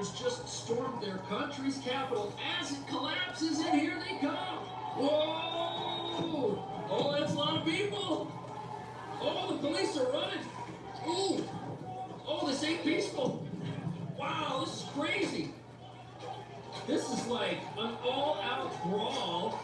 rioters just stormed their country's capital. As it collapses, and here they come. Whoa! Oh, that's a lot of people. Oh, the police are running. Ooh. Oh, this ain't peaceful. Wow, this is crazy. This is like an all-out brawl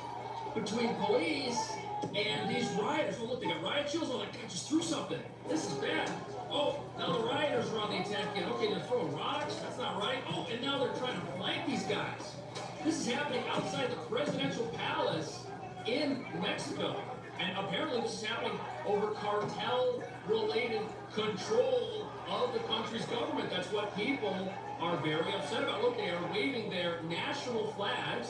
between police and these rioters. Oh, look, they got riot shields. Oh, that guy just threw something. This is bad. Oh, now the rioters are on the attack again. Okay, they're throwing rocks. That's not right. Oh, and now they're trying to flank these guys. This is happening outside the presidential palace in Mexico. And apparently this is happening over cartel-related control of the country's government. That's what people are very upset about. Look, they are waving their national flags,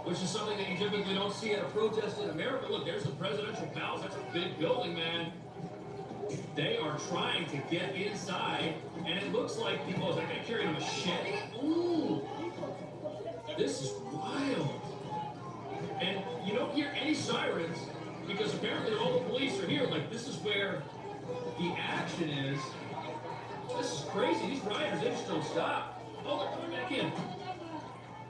which is something that you typically don't see at a protest in America. Look, there's the presidential palace. That's a big building, man. They are trying to get inside, and it looks like people, is that guy carrying a machete? Ooh, this is wild. And you don't hear any sirens, because apparently all the police are here. Like, this is where the action is. This is crazy. These rioters, they just don't stop. Oh, they're coming back in.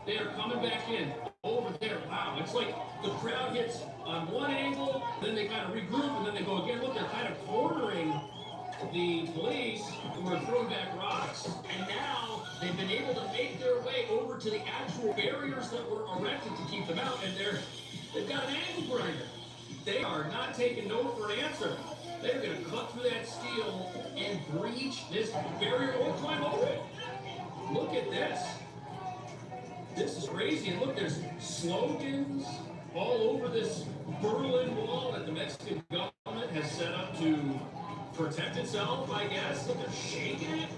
They are coming back in. Over there. Wow. It's like the crowd hits on one angle, then they kind of regroup, and then they go again. Look, they're kind of cornering the police who are throwing back rocks. And now they've been able to make their way over to the actual barriers that were erected to keep them out. And they've got an angle grinder. They are not taking no for an answer. They're going to cut through that steel and breach this barrier or climb over it. Look at this. This is crazy. And look, there's slogans all over this Berlin Wall that the Mexican government has set up to protect itself, I guess. Look, they're shaking it,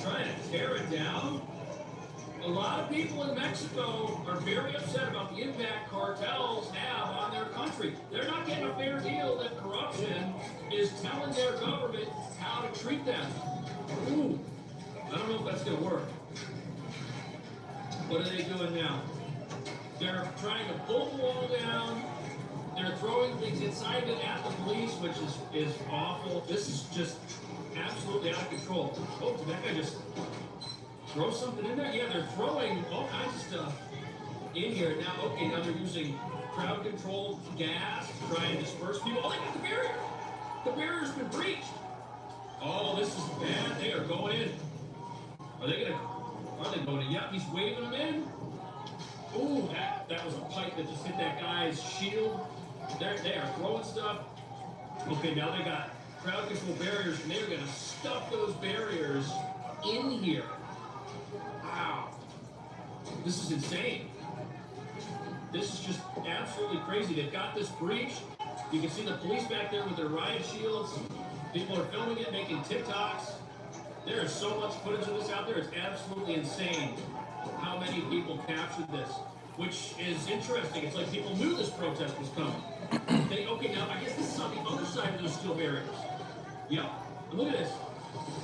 trying to tear it down. A lot of people in Mexico are very upset about the impact cartels have on their country. They're not getting a fair deal that corruption is telling their government how to treat them. Ooh, I don't know if that's going to work. What are they doing now? They're trying to pull the wall down. They're throwing things inside it at the police, which is awful. This is just absolutely out of control. Oh, did that guy just throw something in there? Yeah, they're throwing all kinds of stuff in here. Now, okay, now they're using crowd control gas to try and disperse people. Oh, they got the barrier. The barrier's been breached. Oh, this is bad. They are going in. Are they going in? Yeah, he's waving them in. Ooh, that was a pipe that just hit that guy's shield. They are throwing stuff. Okay, now they got crowd control barriers, and they're going to stuff those barriers in here. Wow. This is insane. This is just absolutely crazy. They've got this breach. You can see the police back there with their riot shields. People are filming it, making TikToks. There is so much footage of this out there. It's absolutely insane how many people captured this, which is interesting. It's like people knew this protest was coming. Okay, now I guess this is on the other side of those steel barriers. Yep. And look at this.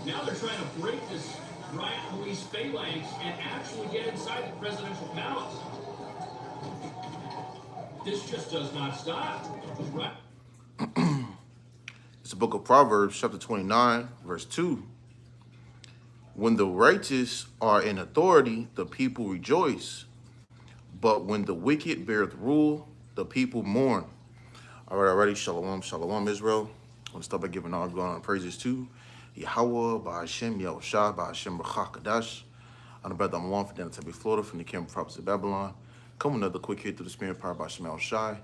Now they're trying to break this riot police phalanx and actually get inside the presidential palace. This just does not stop. Right. It's the book of Proverbs, chapter 29, verse 2. When the righteous are in authority, the people rejoice. But when the wicked beareth rule, the people mourn. All right, already. Shalom, shalom, Israel. I want to start by giving all glory and praises to Yahweh, Ba'ashem, Yahushua, Ba'ashem, B'chakadash. I'm the brother I'm for down to Florida from the Camp Prophets of Babylon. Come another quick hit through the spirit power by Shemel Shai.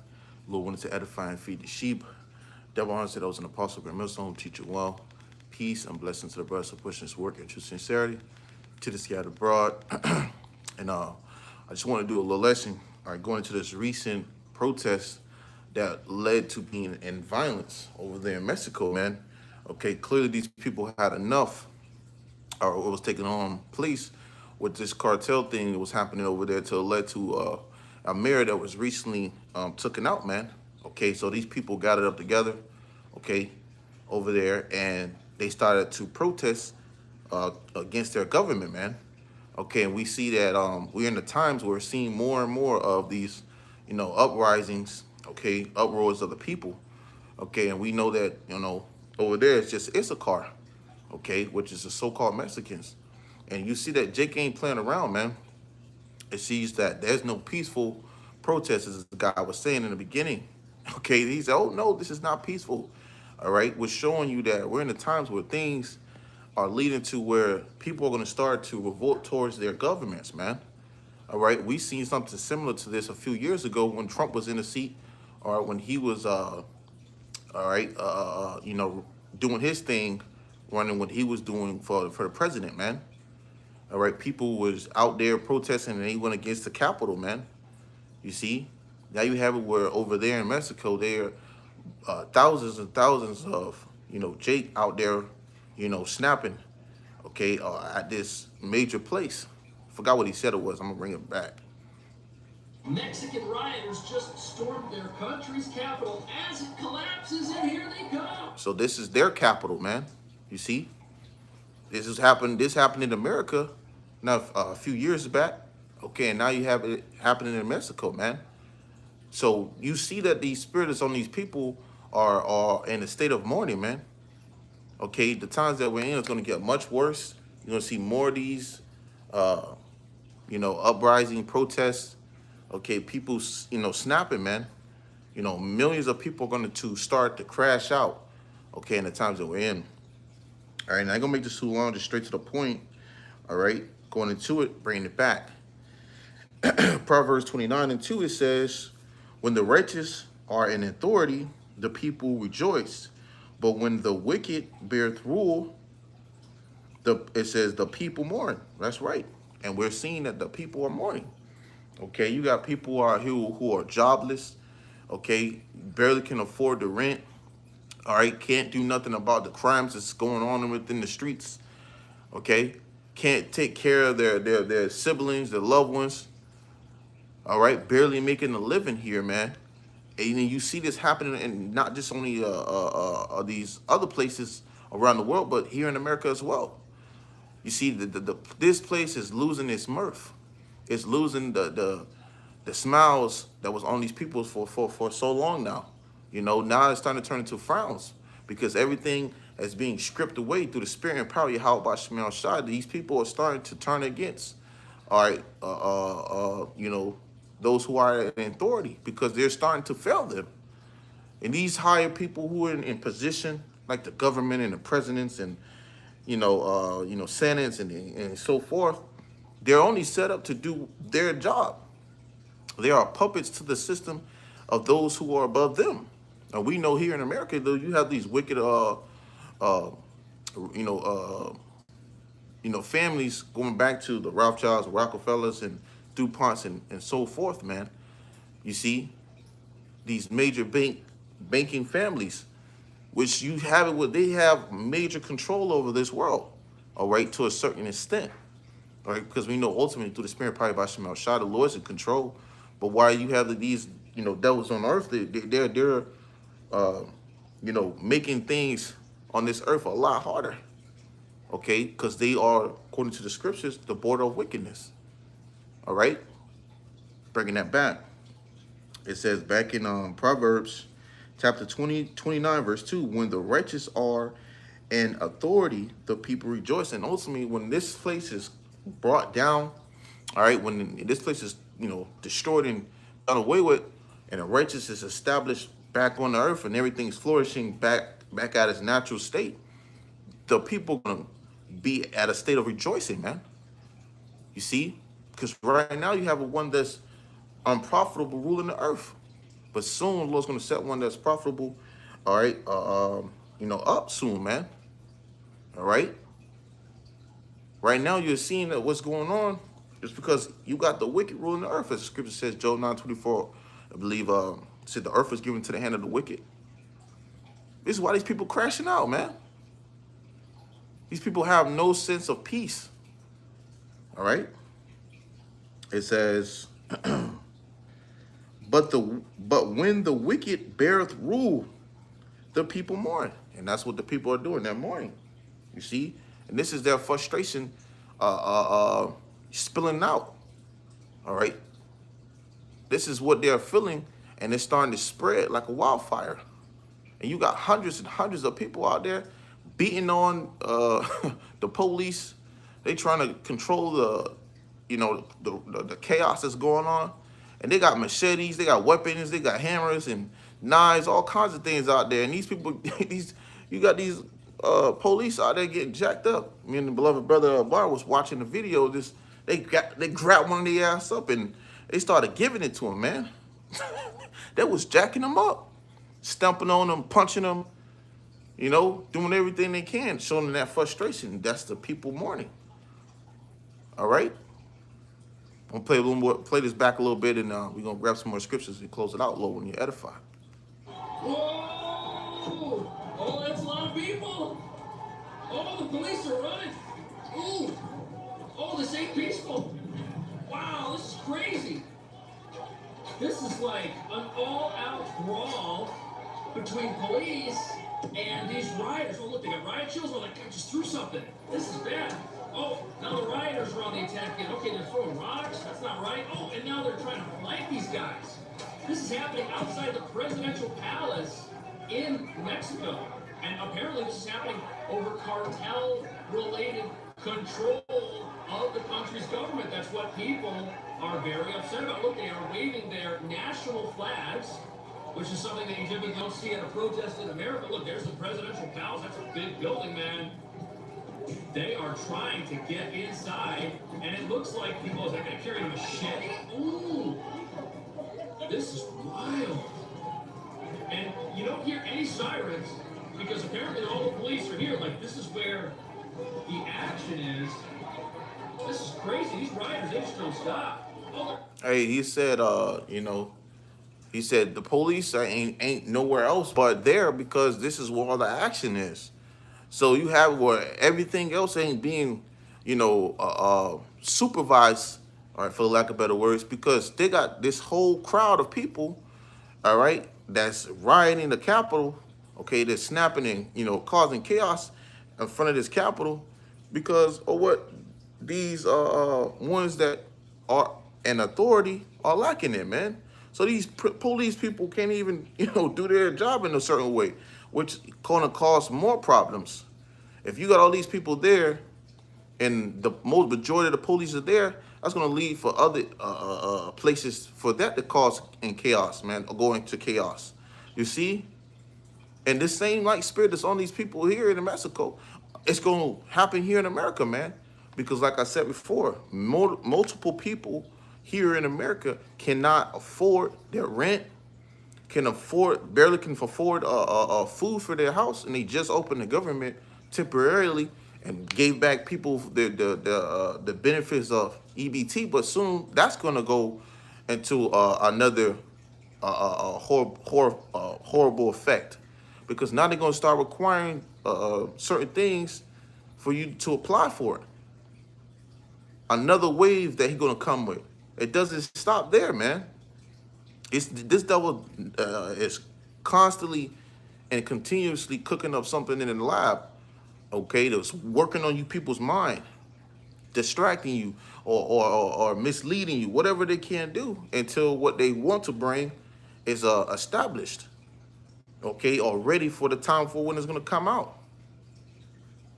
Lord wanted to edify and feed the sheep. Devil honors to those an apostle, great millstone, who teach you well. Peace and blessings to the brothers who push this work in true sincerity. To the scattered abroad. And I just want to do a little lesson. All right, going into this recent protest that led to being in violence over there in Mexico, man. Okay, clearly these people had enough, or what was taking on place with this cartel thing that was happening over there to lead to a mayor that was recently taken out, man. Okay, so these people gathered up together, okay, over there, and they started to protest against their government, man. Okay, and we see that we're in the times where we're seeing more and more of these, uprisings, okay, uproars of the people, okay, and we know that, over there it's just Issachar, okay, which is the so-called Mexicans, And you see that Jake ain't playing around, man. It sees that there's no peaceful protests, as the guy was saying in the beginning. Okay, he said, oh no, this is not peaceful. All right, we're showing you that we're in the times where things are leading to where people are going to start to revolt towards their governments, man. All right, we seen something similar to this a few years ago when Trump was in the seat, or when he was, you know, doing his thing, running what he was doing for the president, man. All right, people was out there protesting and they went against the Capitol, man. You see, now you have it where over there in Mexico, there are thousands and thousands of, you know, Jake out there, you know, snapping, okay, at this major place. Forgot what he said it was. I'm gonna bring it back. Mexican rioters just stormed their country's capital as it collapses, and here they come. So this is their capital, man. You see, this happened in America now a few years back. Okay, and now you have it happening in Mexico, man. So you see that these spirits on these people are in a state of mourning, man. Okay, the times that we're in is going to get much worse. You're going to see more of these, you know, uprising protests. Okay, people, you know, snapping, man. You know, millions of people are going to start to crash out. Okay, in the times that we're in. All right, now I'm going to make this too long, just straight to the point. All right, going into it, bringing it back. Proverbs 29:2, it says, when the righteous are in authority, the people rejoice. But when the wicked beareth rule, it says the people mourn. That's right. And we're seeing that the people are mourning. Okay, you got people who are jobless. Okay, barely can afford the rent. All right, can't do nothing about the crimes that's going on within the streets. Okay, can't take care of their siblings, their loved ones. All right, barely making a living here, man. And you see this happening in not just only these other places around the world, but here in America as well. You see, this place is losing its mirth. It's losing the smiles that was on these people for so long now. You know, now it's starting to turn into frowns because everything is being stripped away through the spirit and power of Yahweh B'Shem Shai. These people are starting to turn against, all right, you know, those who are in authority because they're starting to fail them. And these higher people who are in position, like the government and the presidents and, you know, senates and so forth, they're only set up to do their job. They are puppets to the system of those who are above them. And we know here in America, though, you have these wicked, families going back to the Rothschilds, Rockefellers, and DuPonts and so forth, man. You see, these major banking families, which you have it with, they have major control over this world, all right, to a certain extent, all right, because we know ultimately through the spirit power by Shemal Shah, the Lord's in control. But while you have these, you know, devils on earth, they're you know, making things on this earth a lot harder, okay, because they are, according to the scriptures, the border of wickedness. All right, bringing that back. It says back in Proverbs chapter 29, verse 2, when the righteous are in authority, the people rejoice. And ultimately, when this place is brought down, all right, when this place is, you know, destroyed and done away with, and the righteous is established back on the earth and everything's flourishing back at its natural state, the people are going to be at a state of rejoicing, man. You see? Because right now you have a one that's unprofitable ruling the earth. But soon the Lord's going to set one that's profitable, all right, you know, up soon, man. All right? Right now you're seeing that what's going on is because you got the wicked ruling the earth. As the scripture says, Job 9:24, I believe, said the earth was given to the hand of the wicked. This is why these people crashing out, man. These people have no sense of peace. All right? It says, but when the wicked beareth rule, the people mourn. And that's what the people are doing. They're mourning. You see? And this is their frustration spilling out. All right? This is what they're feeling, and it's starting to spread like a wildfire. And you got hundreds and hundreds of people out there beating on the police, They trying to control the, the chaos that's going on, and they got machetes, they got weapons, they got hammers and knives, all kinds of things out there. And these people, you got these police out there getting jacked up. Me and the beloved brother Bar was watching the video. They grabbed one of the ass up and they started giving it to him, man. They was jacking him up, stumping on him, punching him, doing everything they can, showing them that frustration. That's the people mourning. All right? I'm gonna play a little more, play this back a little bit, and we're gonna grab some more scriptures and close it out, Lord, when you're edified. Whoa! Oh, that's a lot of people. Oh, the police are running. Ooh! Oh, this ain't peaceful. Wow, this is crazy. This is like an all-out brawl between police and these rioters. Oh, look, they got riot shields. Oh, that guy just threw something. This is bad. Oh, now the rioters are on the attack again. Okay, they're throwing rocks. That's not right. Oh, and now they're trying to flank these guys. This is happening outside the presidential palace in Mexico. And apparently this is happening over cartel-related control of the country's government. That's what people are very upset about. Look, they are waving their national flags, which is something that you typically don't see at a protest in America. Look, there's the presidential palace. That's a big building, man. They are trying to get inside, and it looks like people, is that going to carry a machete? Ooh, this is wild. And you don't hear any sirens because apparently all the police are here. Like, this is where the action is. This is crazy. These rioters, they just don't stop. Oh, Hey, he said, he said the police ain't nowhere else but there because this is where all the action is. So you have where everything else ain't being, supervised, all right, for lack of better words, because they got this whole crowd of people, all right, that's rioting the Capitol, okay, they're snapping and, causing chaos in front of this Capitol because of what these ones that are in authority are lacking in, man. So these police people can't even, do their job in a certain way, which gonna cause more problems. If you got all these people there, and the most majority of the police are there, that's gonna lead for other places for that to cause in chaos, man, or go into chaos. You see, and this same like spirit that's on these people here in Mexico, it's gonna happen here in America, man, because like I said before, multiple people here in America cannot afford their rent, barely can afford food for their house, and they just opened the government temporarily and gave back people the benefits of EBT, but soon that's gonna go into another horrible effect, because now they're gonna start requiring certain things for you to apply for it. Another wave that he's gonna come with. It doesn't stop there, man. This devil is constantly and continuously cooking up something in the lab, okay, that's working on you people's mind, distracting you or misleading you, whatever they can do until what they want to bring is established, okay, or ready for the time for when it's going to come out,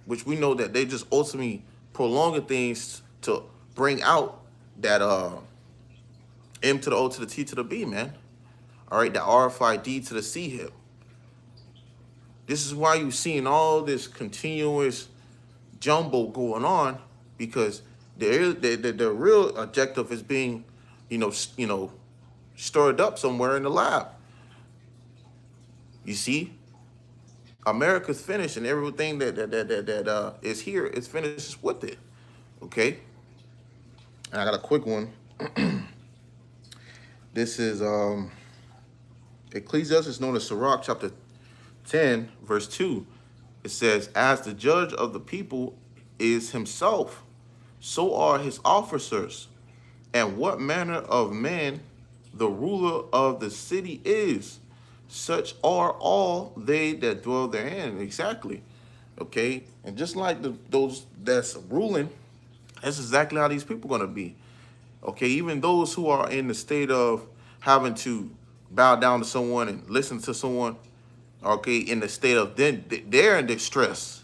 which we know that they just ultimately prolonging things to bring out that M to the O to the T to the B, man. All right, the RFID to the C hip. This is why you're seeing all this continuous jumble going on, because the real objective is being, stirred up somewhere in the lab. You see, America's finished, and everything that is here is finished with it. Okay, and I got a quick one. This is Ecclesiastes, known as Sirach, chapter 10, verse 2. It says, as the judge of the people is himself, so are his officers. And what manner of man the ruler of the city is, such are all they that dwell therein. Exactly. Okay. And just like those that's ruling, that's exactly how these people are going to be. Okay. Even those who are in the state of having to bow down to someone and listen to someone, okay, in the state of they're in distress.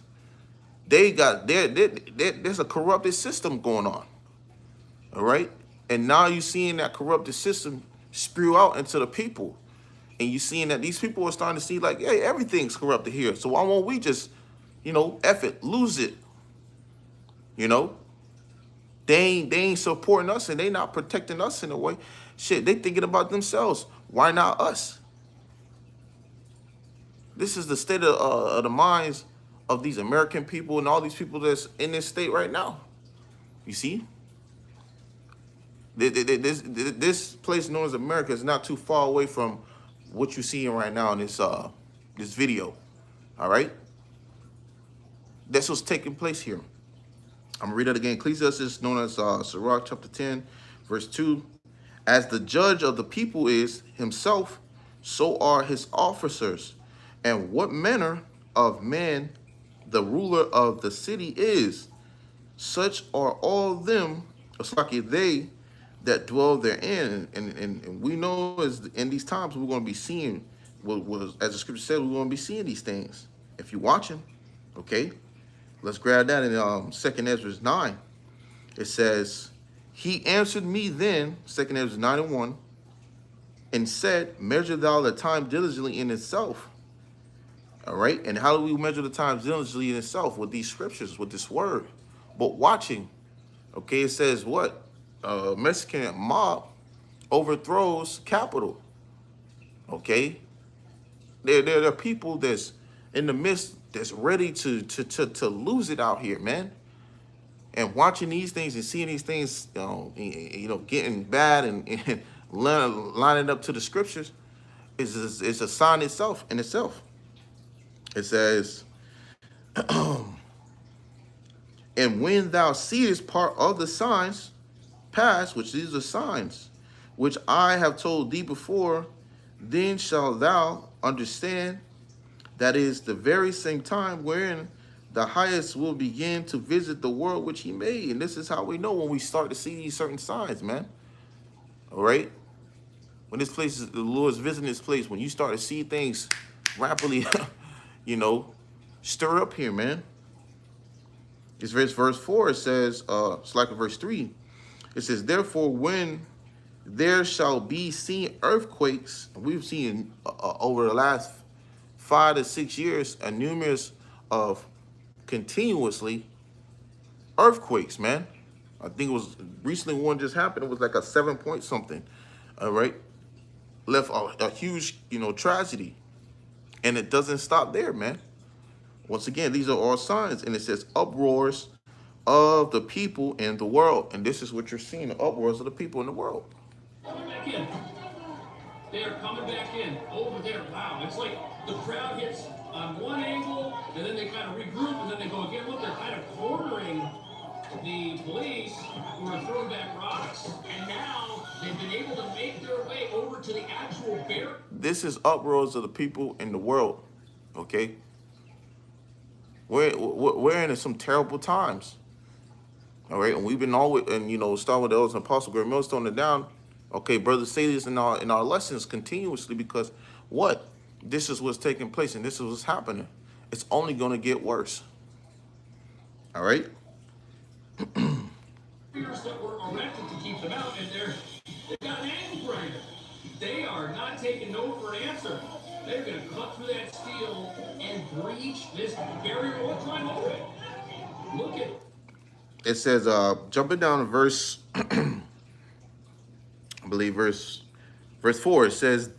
They got there's a corrupted system going on. All right. And now you're seeing that corrupted system spew out into the people. And you're seeing that these people are starting to see like, hey, everything's corrupted here. So why won't we just, F it, lose it? You know? They ain't supporting us and they not protecting us in a way. Shit, they thinking about themselves. Why not us? This is the state of the minds of these American people and all these people that's in this state right now. You see? This place known as America is not too far away from what you're seeing right now in this video. All right? That's what's taking place here. I'm going to read that again. Ecclesiastes, known as Sirach chapter 10, verse 2. As the judge of the people is himself, so are his officers. And what manner of man the ruler of the city is, such are all them, they that dwell therein. And we know as in these times we're going to be seeing, as the scripture said, we're going to be seeing these things. If you're watching, okay? Let's grab that in 2nd Ezra 9. It says, he answered me then, 2nd Ezra 9:1, and said, measure thou the time diligently in itself. All right. And how do we measure the time diligently in itself? With these scriptures, with this word. But watching, okay, it says what? Mexican mob overthrows capital. Okay. There are people that's in the midst that's ready to lose it out here, man. And watching these things and seeing these things, getting bad and lining up to the scriptures is a sign itself in itself. It says, and when thou seest part of the signs pass, which these are signs, which I have told thee before, then shalt thou understand that is the very same time wherein the highest will begin to visit the world which he made. And this is how we know when we start to see these certain signs, man. All right? When this place is, the Lord's visiting this place, when you start to see things rapidly, stir up here, man. This verse 4, it says, it's like verse 3. It says, therefore, when there shall be seen earthquakes, we've seen over the last 5 to 6 years, a numerous of continuously earthquakes, man. I think it was recently one just happened. It was like a 7 point something. All right. Left a huge, tragedy. And it doesn't stop there, man. Once again, these are all signs. And it says uproars of the people in the world. And this is what you're seeing, the uproars of the people in the world. Coming back in. They are coming back in. Over there. Wow. It's like the crowd hits on one angle, and then they kind of regroup, and then they go again. Look, they're kind of cornering the police who are throwing back rocks. And now they've been able to make their way over to the actual barrier. This is uproars of the people in the world, okay? We're in some terrible times, all right? And we've been always, and starting with the elders and Apostle Greg Mills throwing it down. Okay, brothers, say this in our lessons continuously, because what? This is what's taking place, and this is what's happening. It's only going to get worse. All right? That were erected to keep them out, and they've got an angle grinder. They are not taking no for an answer. They're going to cut through that steel and breach this barrier or climb over it. Look at it. It says, jumping down to verse, I believe verse 4, it says,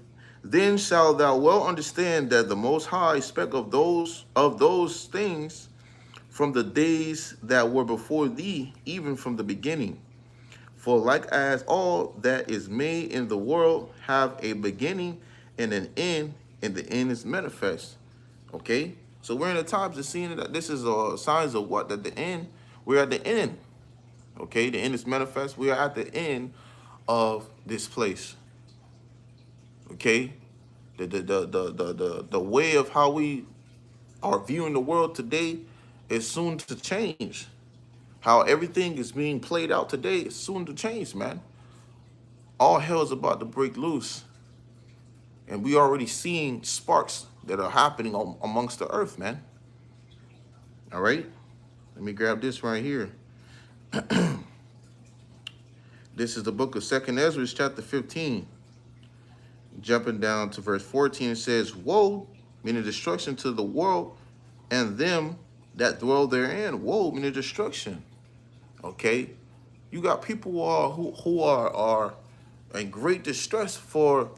then shalt thou well understand that the Most High spake of those things from the days that were before thee, even from the beginning. For like as all that is made in the world have a beginning and an end, and the end is manifest. Okay? So we're in the times of seeing that this is signs of what? That the end, we're at the end. Okay? The end is manifest. We are at the end of this place. Okay? The way of how we are viewing the world today is soon to change. How everything is being played out today is soon to change, man. All hell is about to break loose. And we already seeing sparks that are happening amongst the earth, man. All right? Let me grab this right here. This is the book of 2nd Ezra, chapter 15. Jumping down to verse 14, it says, woe, meaning destruction to the world and them that dwell therein. Woe, meaning destruction. Okay? You got people who are in great distress for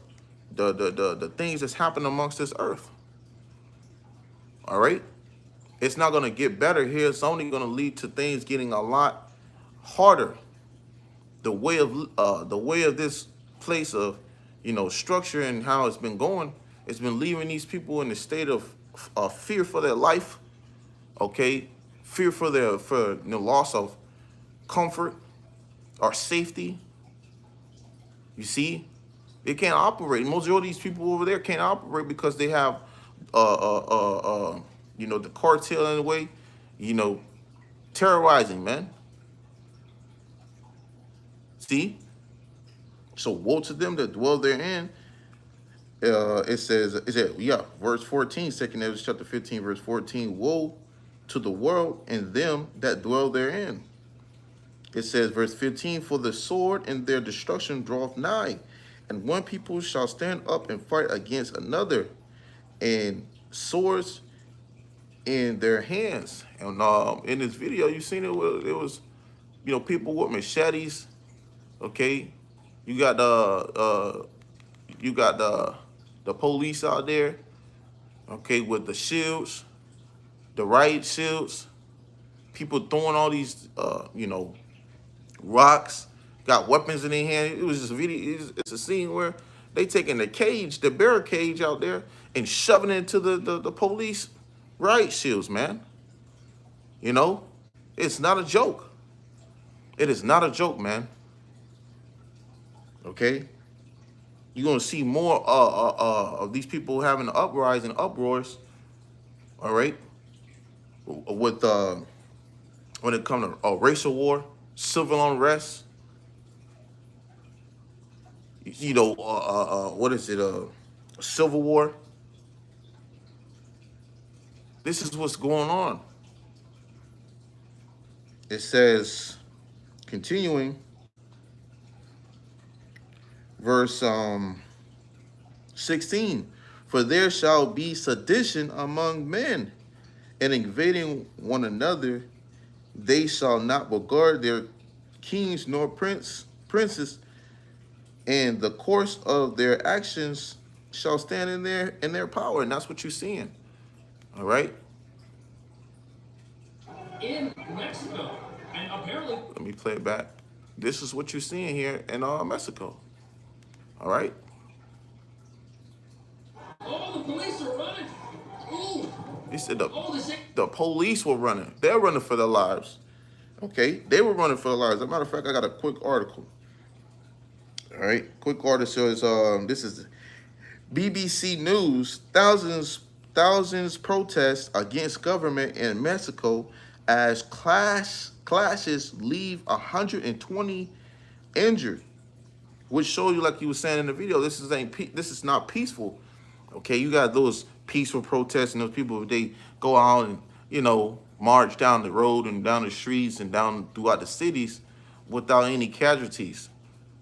the things that's happening amongst this earth. All right? It's not going to get better here. It's only going to lead to things getting a lot harder. The way of this place of, structure and how it's been going, it's been leaving these people in a state of fear for their life. Okay, fear for the loss of comfort or safety. You see, they can't operate. Most of these people over there can't operate because they have the cartel in a way, terrorizing, man. See? So woe to them that dwell therein. It says, verse 14, 2nd Ezra chapter 15, verse 14, woe to the world and them that dwell therein. It says, verse 15, for the sword and their destruction draweth nigh, and one people shall stand up and fight against another, and swords in their hands. And in this video, you seen it was people with machetes. Okay, you got the police out there, okay, with the shields, the riot shields, people throwing all these rocks, got weapons in their hand. It was just a video. It's a scene where they taking the barrel cage out there and shoving it into the police riot shields, man. It's not a joke. It is not a joke, man. Okay, you're gonna see more of these people having uprising, uproars. All right, with when it comes to racial war, civil unrest. What is it? Civil war. This is what's going on. It says, continuing. Verse 16, for there shall be sedition among men, and invading one another, they shall not regard their kings nor princes, and the course of their actions shall stand in their power. And that's what you're seeing. All right. In Mexico, and apparently. Let me play it back. This is what you're seeing here in Mexico. All right. Oh, the police are running. Ooh. He said the police were running. They're running for their lives. Okay. They were running for their lives. As a matter of fact, I got a quick article. All right. Quick article says this is BBC News. Thousands protest against government in Mexico as clashes leave 120 injured. Which show you, like you were saying in the video, this is not peaceful. Okay, you got those peaceful protests and those people, they go out and march down the road and down the streets and down throughout the cities without any casualties,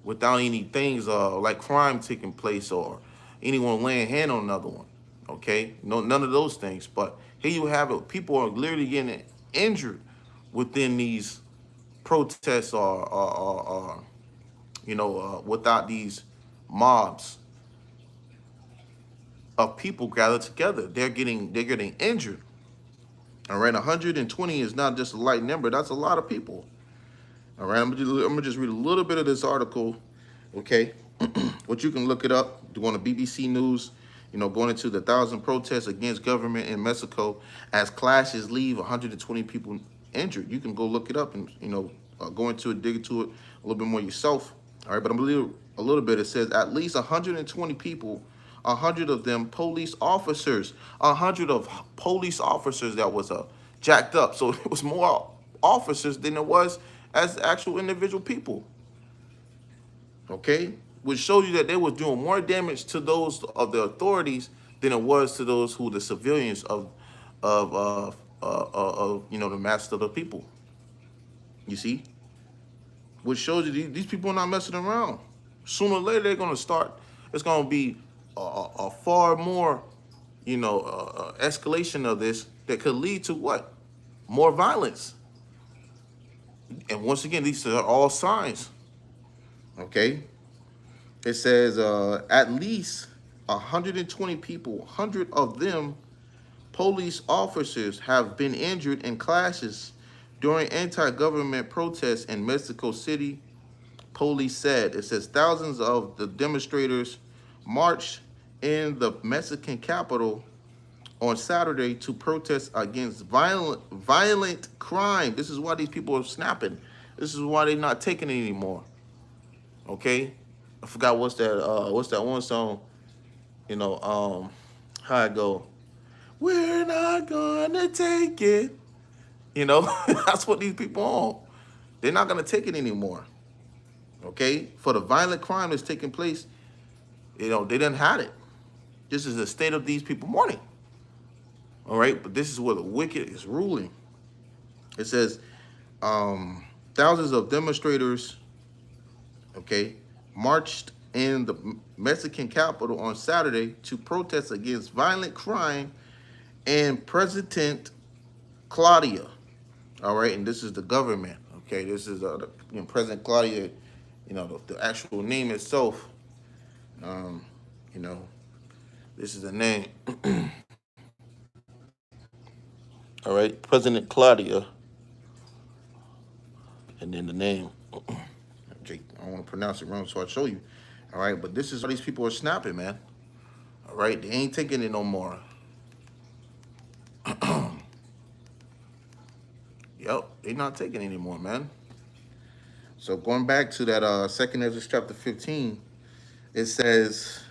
without any things like crime taking place or anyone laying hand on another one. Okay, none of those things. But here you have it, people are literally getting injured within these protests or without these mobs of people gathered together. They're getting injured. All right, 120 is not just a light number. That's a lot of people. All right, I'm gonna just read a little bit of this article, okay? But you can look it up. Go on the BBC News, going into the 1,000 protests against government in Mexico as clashes leave 120 people injured. You can go look it up and, go into it, dig into it a little bit more yourself. All right, but I'm going to read a little bit. It says at least 120 people, 100 of them police officers, 100 of police officers that was jacked up. So it was more officers than it was as actual individual people. Okay, which shows you that they was doing more damage to those of the authorities than it was to those the civilians of the master of the people. You see, which shows you these people are not messing around. Sooner or later, they're gonna start. It's gonna be a far more, escalation of this that could lead to what? More violence. And once again, these are all signs. Okay, it says at least 120 people, 100 of them police officers, have been injured in clashes during anti-government protests in Mexico City, police said. It says thousands of the demonstrators marched in the Mexican capital on Saturday to protest against violent crime. This is why these people are snapping. This is why they're not taking it anymore. Okay? I forgot what's that one song, how it go. We're not gonna take it. That's what these people on. They're not gonna take it anymore. Okay? For the violent crime that's taking place, they didn't have it. This is the state of these people mourning. All right, but this is where the wicked is ruling. It says thousands of demonstrators, okay, marched in the Mexican capital on Saturday to protest against violent crime and President Claudia. All right, and this is the government. Okay, this is President Claudia. The actual name itself. This is the name. All right, President Claudia, and then the name. Jake, I don't want to pronounce it wrong, so I'll show you. All right, but this is how these people are snapping, man. All right, they ain't taking it no more. Yep, they're not taking it anymore, man. So going back to that 2nd Ezra chapter 15, it says,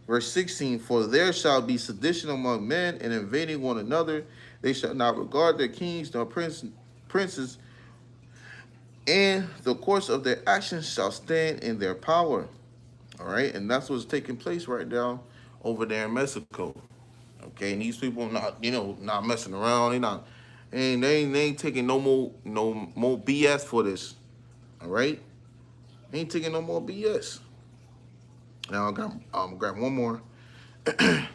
verse 16, for there shall be sedition among men and invading one another. They shall not regard their kings nor princes, and the course of their actions shall stand in their power. All right, and that's what's taking place right now over there in Mexico. Okay, and these people not messing around. They ain't taking no more BS for this. All right, they ain't taking no more BS. Now I'm grab one more, and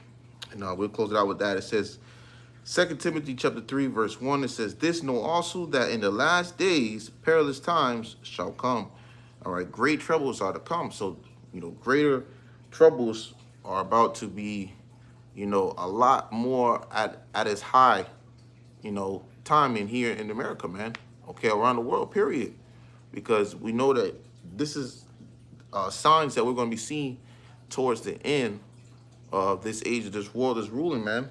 we'll close it out with that. It says 2 Timothy chapter 3, verse 1, it says, this know also that in the last days perilous times shall come. All right, great troubles are to come. So, greater troubles are about to be, a lot more at its high, time in here in America, man. Okay, around the world, period. Because we know that this is signs that we're going to be seeing towards the end of this age of this world is ruling, man.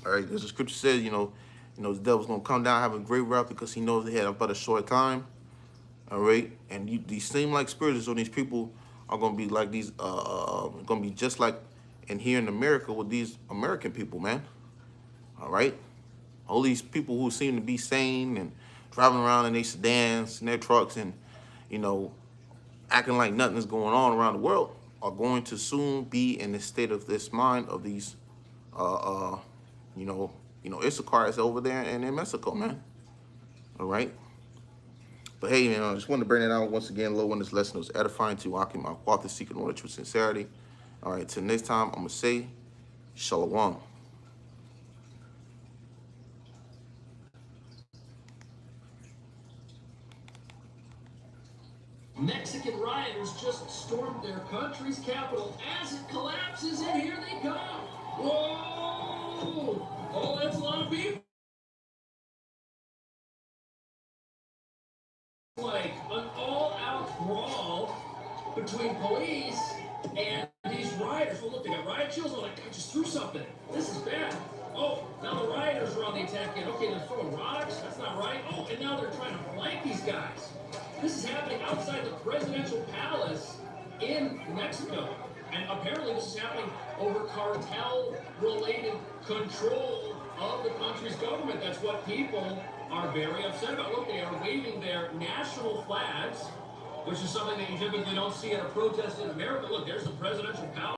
All right, as the scripture says, the devil's gonna come down, have a great wrath because he knows they had about a short time. All right, and these same like spirits on these people are gonna be like these, gonna be just like in here in America with these American people, man. All right, all these people who seem to be sane and driving around in their sedans and their trucks and acting like nothing is going on around the world are going to soon be in the state of this mind of these Issachar is over there and in Mexico, man. All right. But hey, I just wanted to bring it out once again. Lord, when this lesson was edifying to Akim, my father seeking knowledge with sincerity. All right, till next time, I'm gonna say Shalom. Mexican rioters just stormed their country's capital as it collapses, and here they come. Whoa! Oh, that's a lot of people. Like an all-out brawl between police and these rioters. Well, look, they got riot shields on. I just threw something. This is bad. Oh, now the rioters are on the attack again. Okay, they're throwing rocks. That's not right. Oh, and now they're trying to flank these guys. This is happening outside the presidential palace in Mexico. And apparently this is happening over cartel-related control of the country's government. That's what people are very upset about. Look, they are waving their national flags, which is something that you typically don't see at a protest in America. Look, there's the presidential palace.